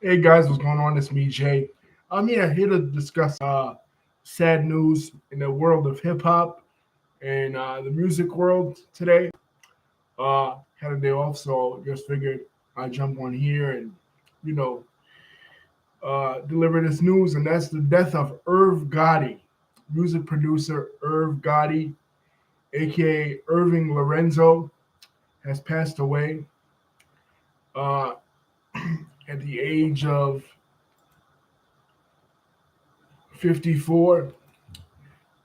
Hey guys, what's going on? It's me, Jay. I'm here to discuss sad news in the world of hip hop and the music world today. Had a day off, so just figured I'd jump on here and you know deliver this news, and that's the death of Irv Gotti, music producer Irv Gotti, aka Irving Lorenzo, has passed away uh, at the age of 54.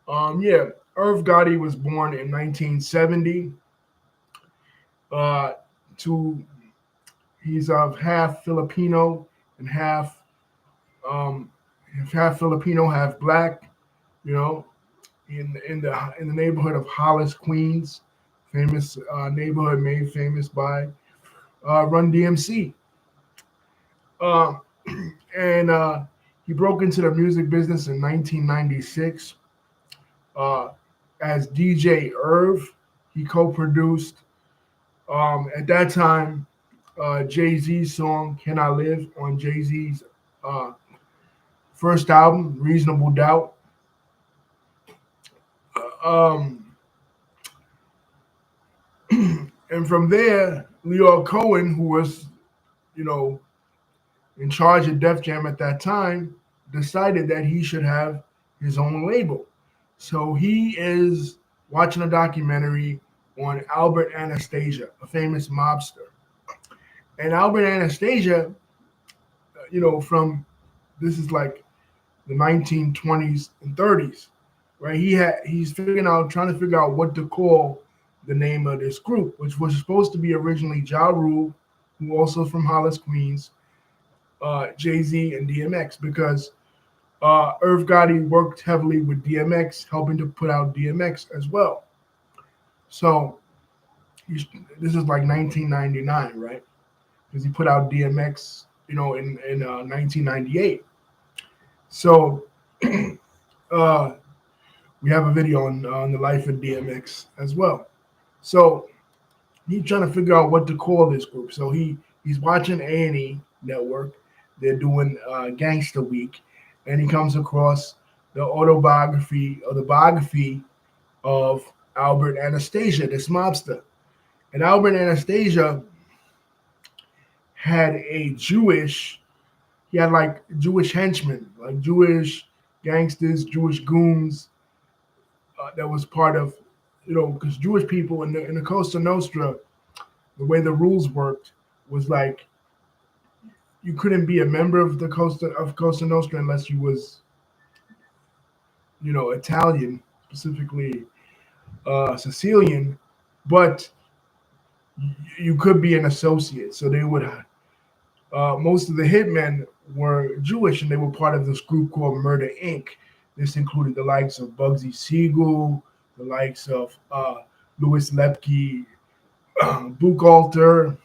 Yeah, Irv Gotti was born in 1970. Uh, to He's of half Filipino and um, half Filipino, half black. You know, in the neighborhood of Hollis, Queens, famous neighborhood made famous by Run DMC. Uh, and he broke into the music business in 1996 uh, as DJ Irv. He co-produced at that time Jay Z's song "Can I Live" on Jay Z's uh, first album, Reasonable Doubt. Um, and from there, Leo Cohen, who was, you know, in charge of Def Jam at that time, decided that he should have his own label. So he is watching a documentary on Albert Anastasia, a famous mobster. And Albert Anastasia, from this is like the 1920s and 30s, right? He's figuring out, trying to figure out what to call the name of this group, which was supposed to be originally Ja Rule, who also from Hollis, Queens, Jay Z, and DMX, because Irv Gotti worked heavily with DMX, helping to put out DMX as well. So this is like 1999, right? Because he put out DMX, in 1998. So uh, we have a video on the life of DMX as well. So he's trying to figure out what to call this group. So he's watching A&E Network. They're doing Gangster Week, and he comes across the autobiography or the biography of Albert Anastasia, this mobster. And Albert Anastasia had he had like Jewish henchmen, like Jewish gangsters, Jewish goons that was part of, because Jewish people in the Costa Nostra, the way the rules worked was like you couldn't be a member of the Costa Nostra unless you was, Italian, specifically Sicilian, but you could be an associate. So they would most of the hitmen were Jewish, and they were part of this group called Murder Inc. This included the likes of Bugsy Siegel, the likes of Louis Lepke, Buchalter.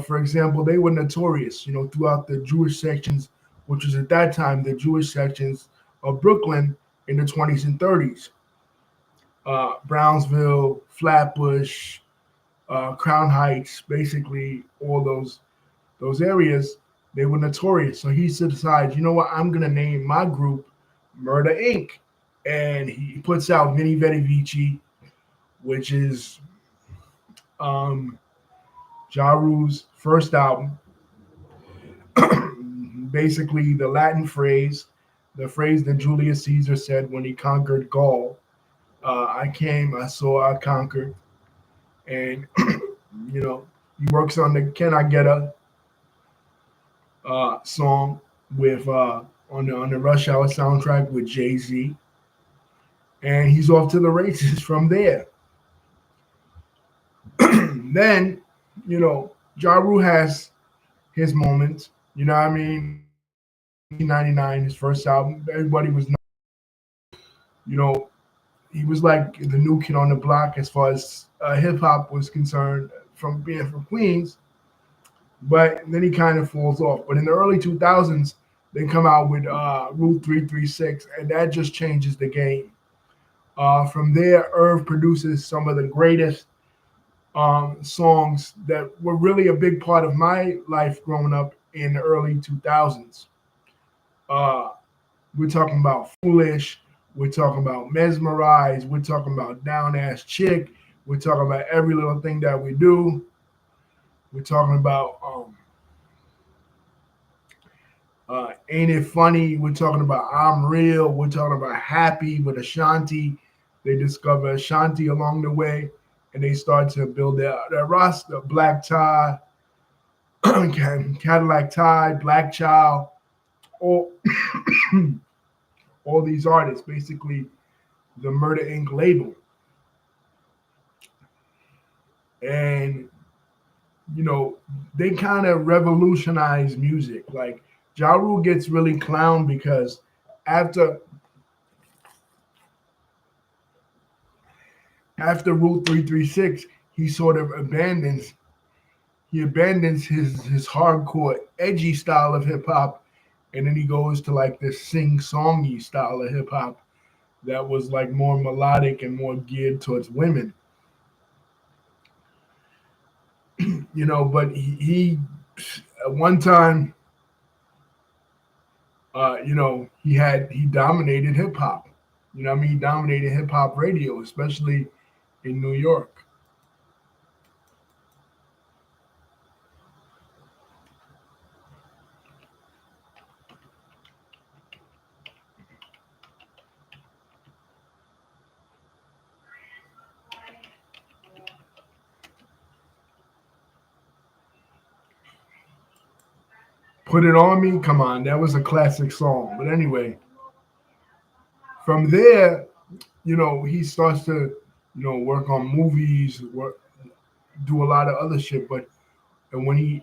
For example, they were notorious, throughout the Jewish sections, which was at that time the Jewish sections of Brooklyn in the 20s and 30s. Brownsville, Flatbush, Crown Heights, basically all those areas, they were notorious. So he decides, you know what, I'm gonna name my group Murder Inc. And he puts out Veni Vedi Vici, which is Ja Rule's first album. Basically, the phrase that Julius Caesar said when he conquered Gaul. I came, I saw, I conquered. And, he works on the Can I Get a song with on the Rush Hour soundtrack with Jay Z, and he's off to the races from there. Then, Ja Rule has his moments. You know what I mean? 1999, his first album, everybody was, you know, he was like the new kid on the block as far as hip hop was concerned, from being from Queens. But then he kind of falls off. But in the early 2000s, they come out with Route 336, and that just changes the game. From there, Irv produces some of the greatest songs that were really a big part of my life growing up in the early 2000s. Uh, we're talking about Foolish. We're talking about Mesmerize. We're talking about Down Ass Chick. We're talking about every little thing that we do. We're talking about Ain't It Funny? We're talking about I'm Real. We're talking about Happy with Ashanti. They discover Ashanti along the way, and they start to build their roster. Black Tie, Cadillac Tie, Black Child, all, all these artists, basically the Murder Inc. label. And, you know, they kind of revolutionize music. Like, Ja Rule gets really clowned because after after Rule 336, he sort of abandons his hardcore edgy style of hip hop, and then he goes to like this sing songy style of hip hop that was like more melodic and more geared towards women. But he at one time, he dominated hip hop. He dominated hip hop radio, especially in New York. Put It On Me, come on, that was a classic song. But anyway, from there, he starts to, work on movies, do a lot of other shit. But and when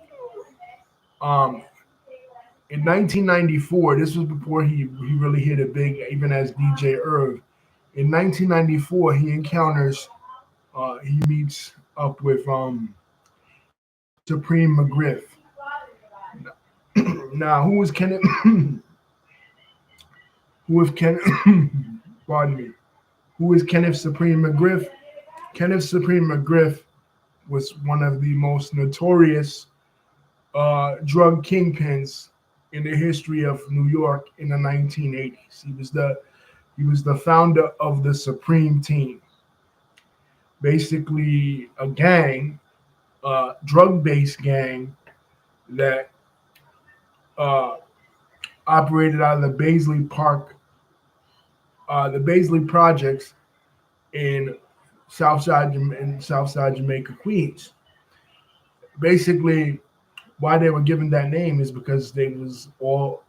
um, in 1994, this was before he really hit it big, even as DJ Irv. In 1994, he meets up with Supreme McGriff. Now, who was Kenneth? who was Kenneth? Pardon me. Who is Kenneth Supreme McGriff? Kenneth Supreme McGriff was one of the most notorious drug kingpins in the history of New York in the 1980s. He was the founder of the Supreme Team, basically a gang, drug-based gang that uh, operated out of the Baisley projects in Southside Jamaica, Queens. Basically, why they were given that name is because they was all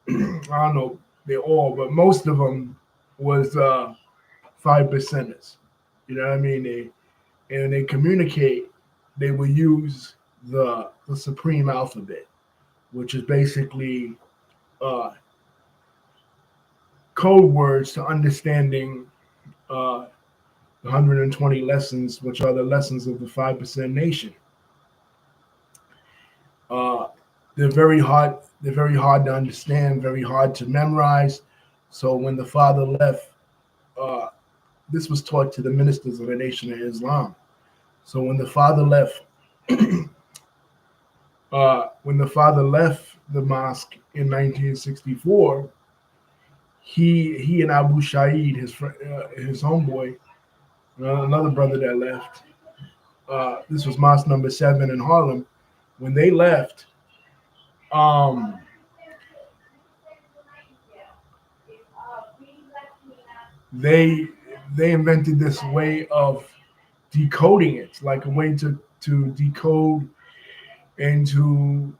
I don't know, they all, but most of them was 5%ers. You know what I mean? They communicate. They will use the supreme alphabet, which is basically uh, code words to understanding uh, 120 lessons, which are the lessons of the 5% nation. Uh, they're very hard. They're very hard to understand, very hard to memorize. So when the father left, uh, this was taught to the ministers of the Nation of Islam. So when the father left the mosque in 1964, he and Abu Shaid, his homeboy, another brother that left. This was mosque number 7 in Harlem. When they left, um, they they invented this way of decoding it, like a way to decode and to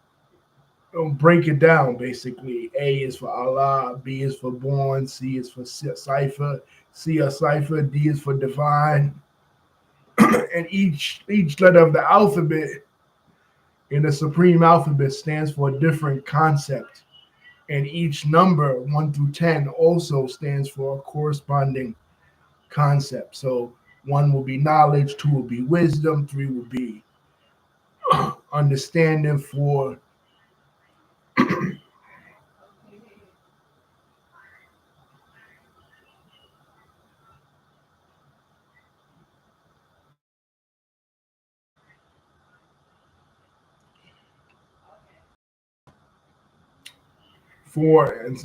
break it down. Basically, A is for Allah, B is for born, C is for cipher, C is cipher, D is for divine, and each letter of the alphabet in the supreme alphabet stands for a different concept, and each number 1 through 10 also stands for a corresponding concept. So 1 will be knowledge, 2 will be wisdom, 3 will be understanding, 4. for and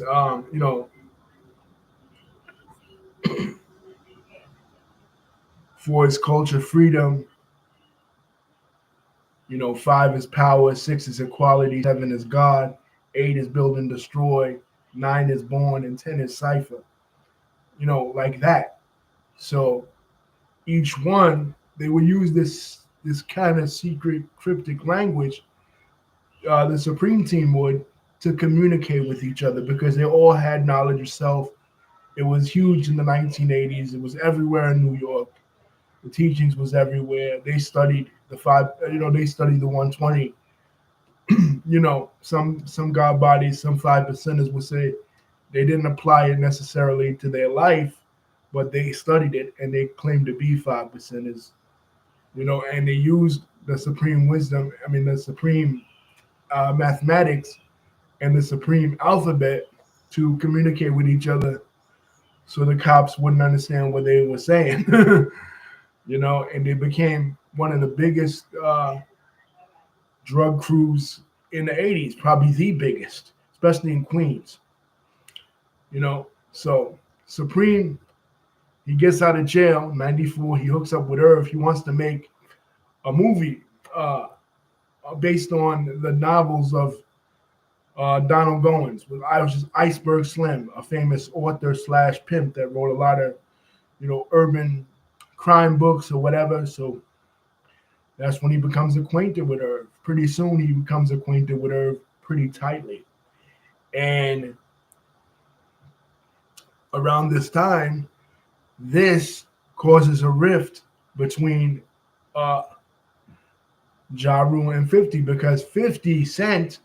for his culture freedom. Five is power, six is equality, seven is God, eight is build and destroy, nine is born, and 10 is cipher. Like that. So each one, they would use this kind of secret cryptic language. The Supreme Team would, to communicate with each other because they all had knowledge of self. It was huge in the 1980s. It was everywhere in New York. The teachings was everywhere. They studied the five. They studied the 120. Some God bodies, some 5 percenters would say they didn't apply it necessarily to their life, but they studied it and they claimed to be 5 percenters. And they used the supreme wisdom. I mean, the supreme mathematics and the supreme alphabet to communicate with each other, so the cops wouldn't understand what they were saying. And they became one of the biggest drug crews in the 80s, probably the biggest, especially in Queens. So Supreme, he gets out of jail, 94, he hooks up with Irv. He wants to make a movie based on the novels of Donald Goins, with I was just Iceberg Slim, a famous author slash pimp that wrote a lot of, urban crime books or whatever. So that's when he becomes acquainted with Irv. Pretty soon he becomes acquainted with Irv pretty tightly. And around this time, this causes a rift between uh, Ja Rule and 50 because 50 Cent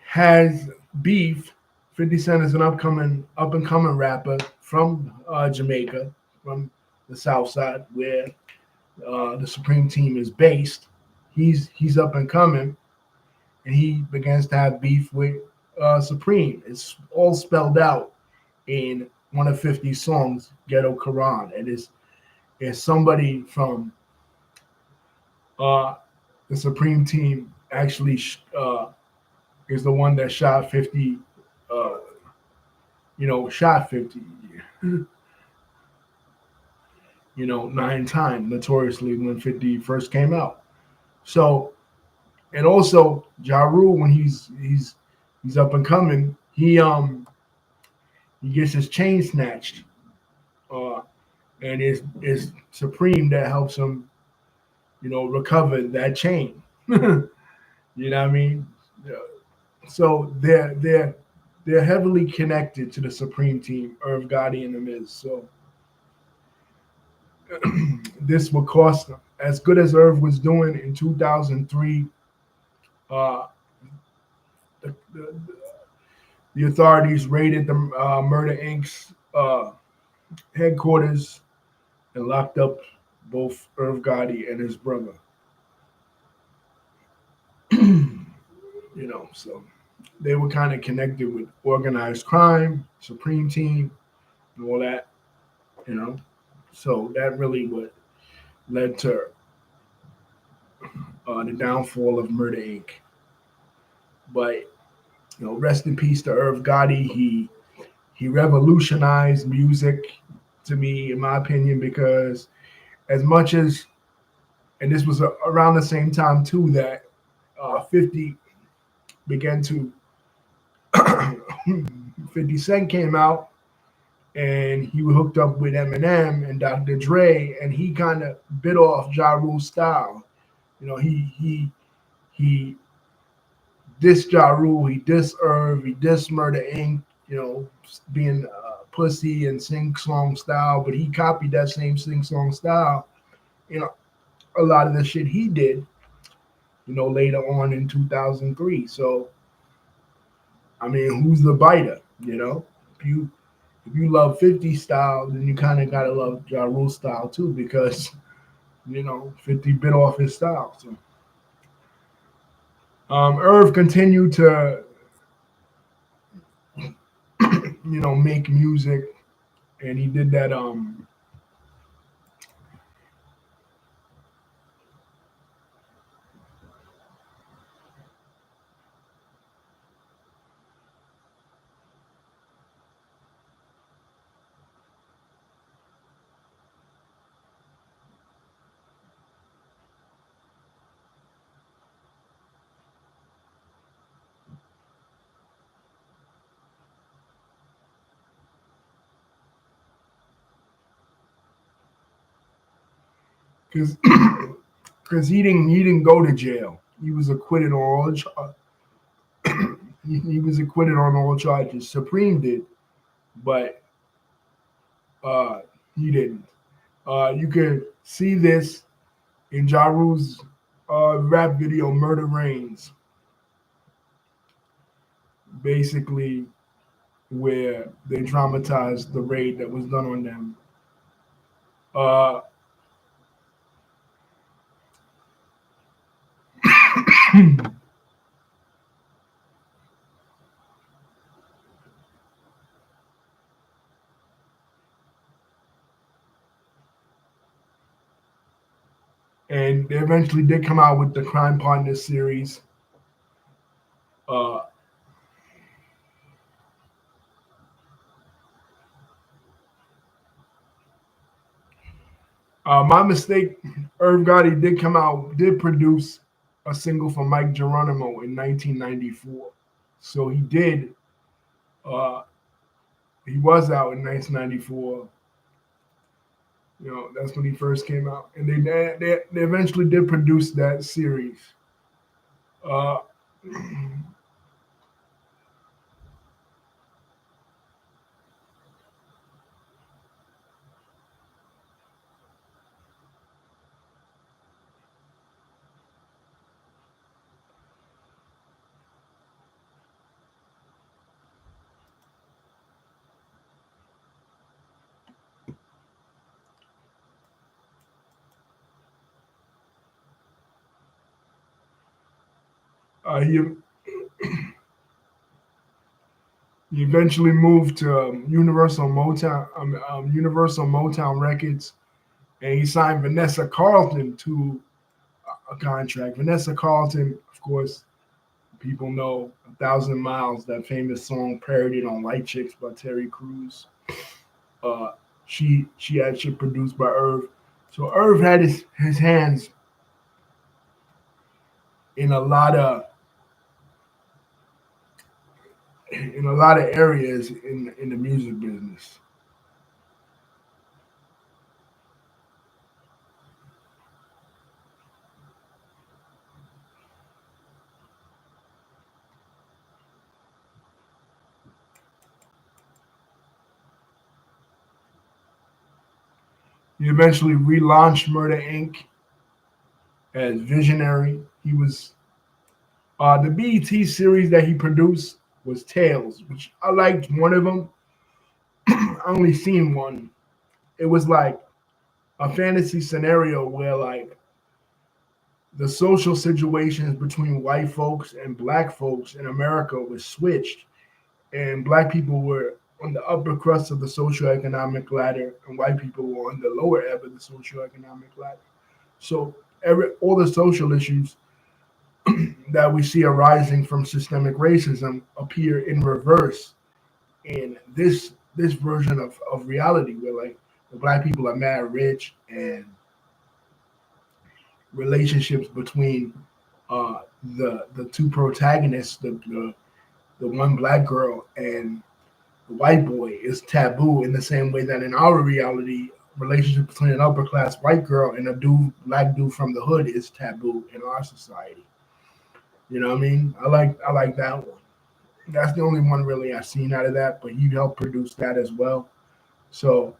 has beef. 50 Cent is an up and coming rapper from Jamaica, from the South Side, where the Supreme Team is based. He's up and coming, and he begins to have beef with Supreme. It's all spelled out in one of 50's songs, Ghetto Quran. It's somebody from uh, the Supreme Team actually is the one that shot 50, uh, shot 50, 9 times notoriously when 50 first came out. So, and also Ja Rule, when he's up and coming, he gets his chain snatched, uh, and it's Supreme that helps him, recover that chain. You know what I mean? Yeah. So they're heavily connected to the Supreme Team, Irv Gotti and the Miz. So this would cost them. As good as Irv was doing in 2003, uh, the, the authorities raided the Murder Inc.'s headquarters and locked up both Irv Gotti and his brother. So they were kind of connected with organized crime, Supreme Team, and all that. You know, so that really what led to the downfall of Murder Inc. But rest in peace to Irv Gotti. He revolutionized music to me, in my opinion, because as much as, and this was around the same time too that 50 began to 50 Cent came out and he was hooked up with Eminem and Dr. Dre, and he kind of bit off Ja Rule's style. He dissed Ja Rule, he dissed Irv, he dissed Murder Inc., being pussy and sing song style, but he copied that same sing song style. A lot of the shit he did, later on in 2003. So, I mean, who's the biter? If you love 50 style, then you kind of gotta love Ja Rule style too, because 50 bit off his style. So, Irv continued to make music, and he did that. because because he didn't go to jail. He was acquitted on all he was acquitted on all charges. Supreme did, but uh, he didn't. You can see this in Ja Rule's rap video "Murder Reigns," basically where they dramatized the raid that was done on them. Uh, and they eventually did come out with the Crime Partners series. Uh, my mistake, Irv Gotti did produce a single for Mike Geronimo in 1994. So uh, he was out in 1994. That's when he first came out. And they eventually did produce that series. Uh, he He eventually moved to Universal Motown Records, and he signed Vanessa Carlton to a contract. Vanessa Carlton, of course, people know "A Thousand Miles," that famous song parodied on "White Chicks" by Terry Crews. Uh, she had shit produced by Irv, so Irv had his hands in a lot of areas in the music business. He eventually relaunched Murder Inc. as Visionary. He was the BET series that he produced was Tales, which I liked one of them. I only seen one. It was like a fantasy scenario where like the social situations between white folks and black folks in America was switched, and black people were on the upper crust of the socioeconomic ladder, and white people were on the lower ebb of the socioeconomic ladder. So all the social issues that we see arising from systemic racism appear in reverse in this version of reality where like the black people are mad rich and relationships between the two protagonists, the one black girl and the white boy is taboo in the same way that in our reality relationship between an upper class white girl and a black dude from the hood is taboo in our society. You know what I mean? I like that one. That's the only one really I've seen out of that, but he helped produce that as well. So,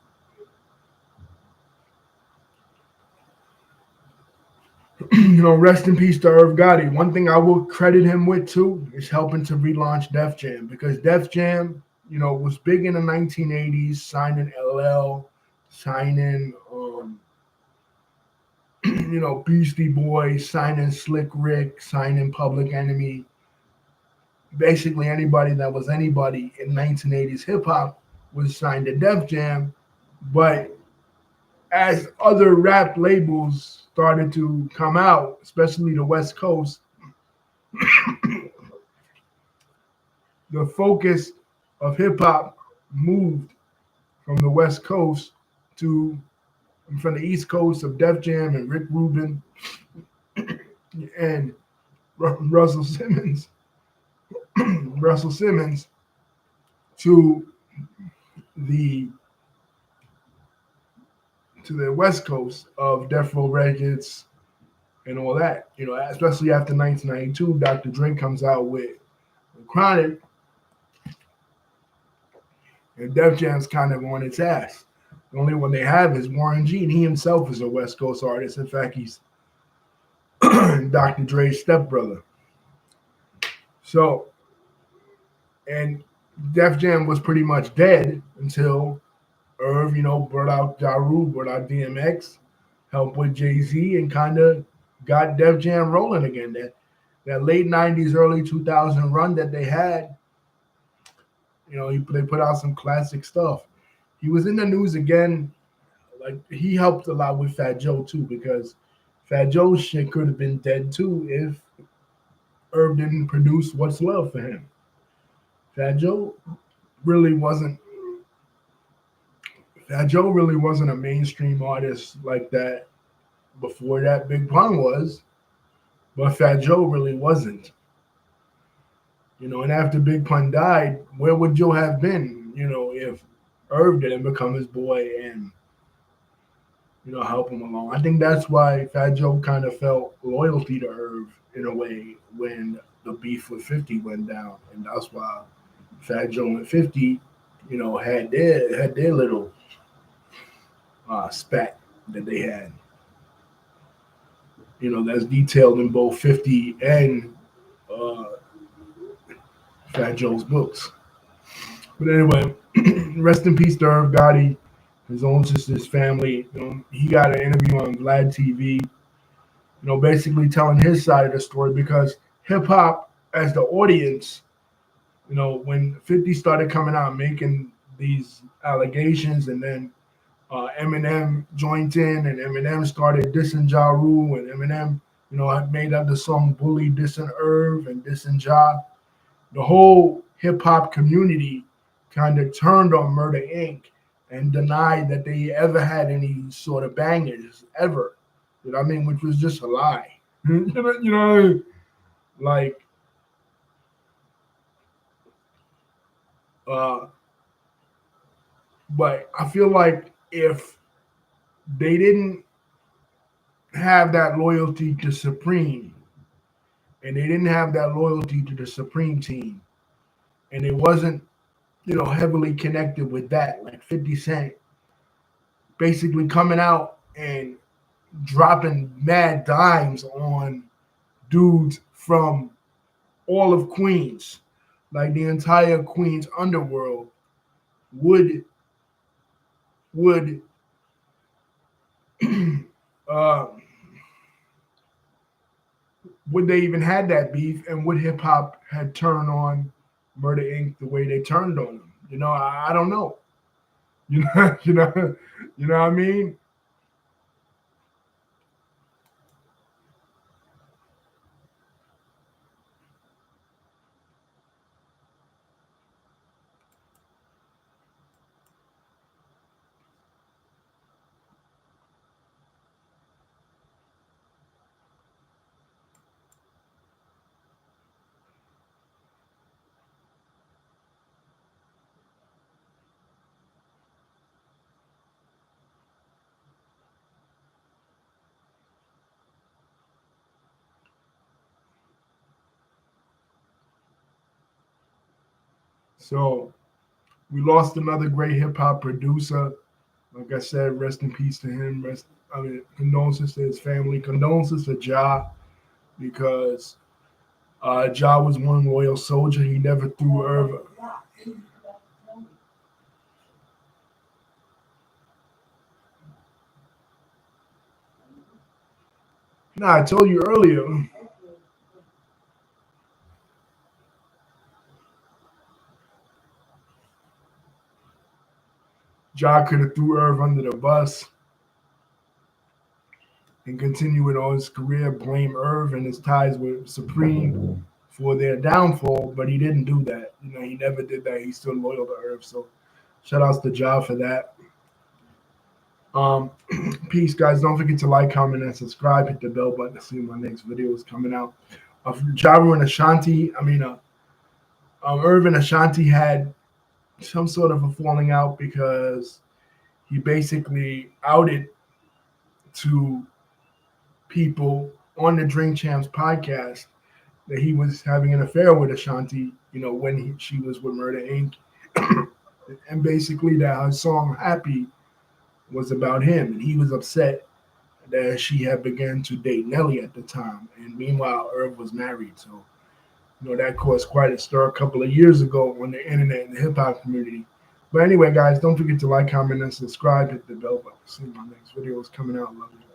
rest in peace to Irv Gotti. One thing I will credit him with too is helping to relaunch Def Jam because Def Jam, was big in the 1980s, signing LL, signing, Beastie Boys, signing Slick Rick, signing Public Enemy. Basically, anybody that was anybody in 1980s hip hop was signed to Def Jam. But as other rap labels started to come out, especially the West Coast, the focus of hip hop moved from the West Coast to from the East Coast of Def Jam and Rick Rubin and Russell Simmons, Russell Simmons to the to the West Coast of Death Row Records and all that. Especially after 1992, Dr. Dre comes out with Chronic, and Def Jam's kind of on its ass. The only one they have is Warren G, and he himself is a West Coast artist. In fact, he's Dr. Dre's stepbrother. So, and Def Jam was pretty much dead until Irv, brought out Ja Rule, brought out DMX, helped with Jay-Z, and kind of got Def Jam rolling again. That late 90s, early 2000 run that they had, they put out some classic stuff. He was in the news again. Like, he helped a lot with Fat Joe too, because Fat Joe's shit could have been dead too if Irv didn't produce What's Love for him. Fat Joe really wasn't a mainstream artist like that before that. Big Pun was, but Fat Joe really wasn't. And after Big Pun died, where would Joe have been, if Irv didn't become his boy and, help him along? I think that's why Fat Joe kind of felt loyalty to Irv in a way when the beef with 50 went down. And that's why Fat Joe and 50, had their little spat that they had. That's detailed in both 50 and Fat Joe's books. But anyway, rest in peace to Irv Gotti, his own sister's family. He got an interview on Vlad TV, basically telling his side of the story, because hip hop as the audience, when 50 started coming out making these allegations, and then Eminem joined in, and Eminem started dissing Ja Rule, and Eminem, had made up the song Bully dissing Irv and dissing Ja. The whole hip hop community kind of turned on Murder Inc. and denied that they ever had any sort of bangers ever. Which was just a lie. Like, but I feel like if they didn't have that loyalty to Supreme, and they didn't have that loyalty to the Supreme team, and it wasn't, heavily connected with that, like 50 Cent basically coming out and dropping mad dimes on dudes from all of Queens, like the entire Queens underworld would would they even had that beef, and would hip hop had turned on Murder Inc. the way they turned on them? I don't know. You know what I mean? So we lost another great hip hop producer. Like I said, rest in peace to him. Condolences to his family. Condolences to Ja, because Ja was one loyal soldier. He never threw Irv. Nah, I told you earlier. Ja could have threw Irv under the bus and continue with all his career, blame Irv and his ties with Supreme for their downfall, but he didn't do that. He never did that. He's still loyal to Irv. So shout outs to Ja for that. Peace, guys. Don't forget to like, comment, and subscribe. Hit the bell button to see when my next video is coming out. Ja Rule and Ashanti, Irv and Ashanti had some sort of a falling out because he basically outed to people on the Drink Champs podcast that he was having an affair with Ashanti, when she was with Murder Inc. And basically that her song Happy was about him. And he was upset that she had begun to date Nelly at the time. And meanwhile, Irv was married. So, that caused quite a stir a couple of years ago on the internet and the hip hop community. But anyway, guys, don't forget to like, comment, and subscribe. Hit the bell button. See my next video is coming out. Love you.